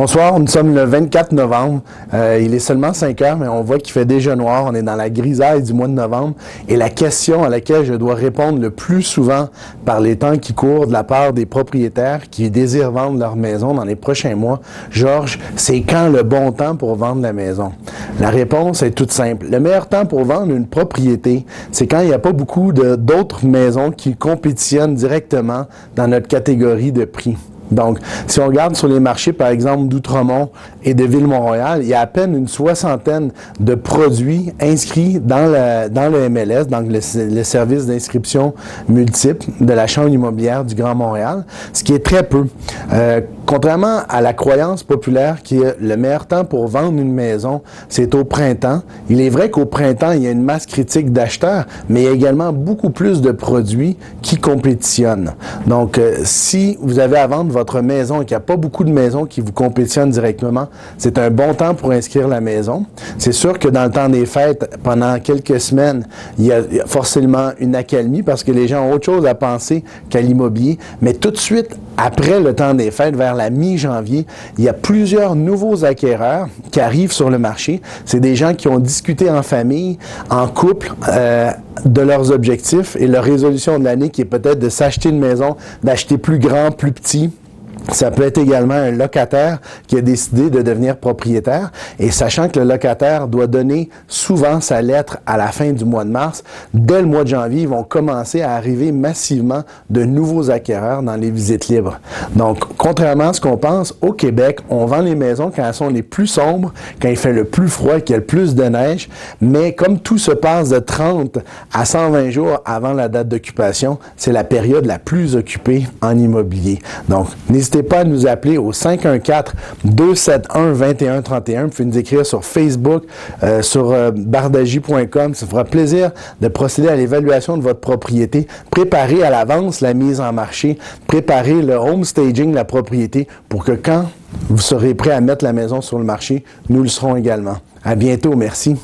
Bonsoir, nous sommes le 24 novembre. Il est seulement 5 heures, mais on voit qu'il fait déjà noir. On est dans la grisaille du mois de novembre. Et la question à laquelle je dois répondre le plus souvent par les temps qui courent de la part des propriétaires qui désirent vendre leur maison dans les prochains mois, Georges, c'est quand le bon temps pour vendre la maison? La réponse est toute simple. Le meilleur temps pour vendre une propriété, c'est quand il n'y a pas beaucoup d'autres maisons qui compétitionnent directement dans notre catégorie de prix. Donc, si on regarde sur les marchés, par exemple, d'Outremont et de Ville-Mont-Royal, il y a à peine une soixantaine de produits inscrits dans le MLS, donc le service d'inscription multiple de la Chambre immobilière du Grand Montréal, ce qui est très peu. Contrairement à la croyance populaire qui est le meilleur temps pour vendre une maison, c'est au printemps. Il est vrai qu'au printemps, il y a une masse critique d'acheteurs, mais il y a également beaucoup plus de produits qui compétitionnent. Donc, si vous avez à vendre votre maison et qu'il n'y a pas beaucoup de maisons qui vous compétitionnent directement, c'est un bon temps pour inscrire la maison. C'est sûr que dans le temps des fêtes, pendant quelques semaines, il y a forcément une accalmie parce que les gens ont autre chose à penser qu'à l'immobilier. Mais tout de suite, après le temps des fêtes, vers la mi-janvier, il y a plusieurs nouveaux acquéreurs qui arrivent sur le marché. C'est des gens qui ont discuté en famille, en couple, de leurs objectifs et leur résolution de l'année qui est peut-être de s'acheter une maison, d'acheter plus grand, plus petit. Ça peut être également un locataire qui a décidé de devenir propriétaire et sachant que le locataire doit donner souvent sa lettre à la fin du mois de mars, dès le mois de janvier, ils vont commencer à arriver massivement de nouveaux acquéreurs dans les visites libres. Donc, contrairement à ce qu'on pense, au Québec, on vend les maisons quand elles sont les plus sombres, quand il fait le plus froid, qu'il y a le plus de neige, mais comme tout se passe de 30 à 120 jours avant la date d'occupation, c'est la période la plus occupée en immobilier. Donc, n'hésitez pas à nous appeler au 514-271-2131. Vous pouvez nous écrire sur Facebook, sur bardagie.com. Ça fera plaisir de procéder à l'évaluation de votre propriété. Préparez à l'avance la mise en marché. Préparez le home staging de la propriété pour que quand vous serez prêt à mettre la maison sur le marché, nous le serons également. À bientôt. Merci.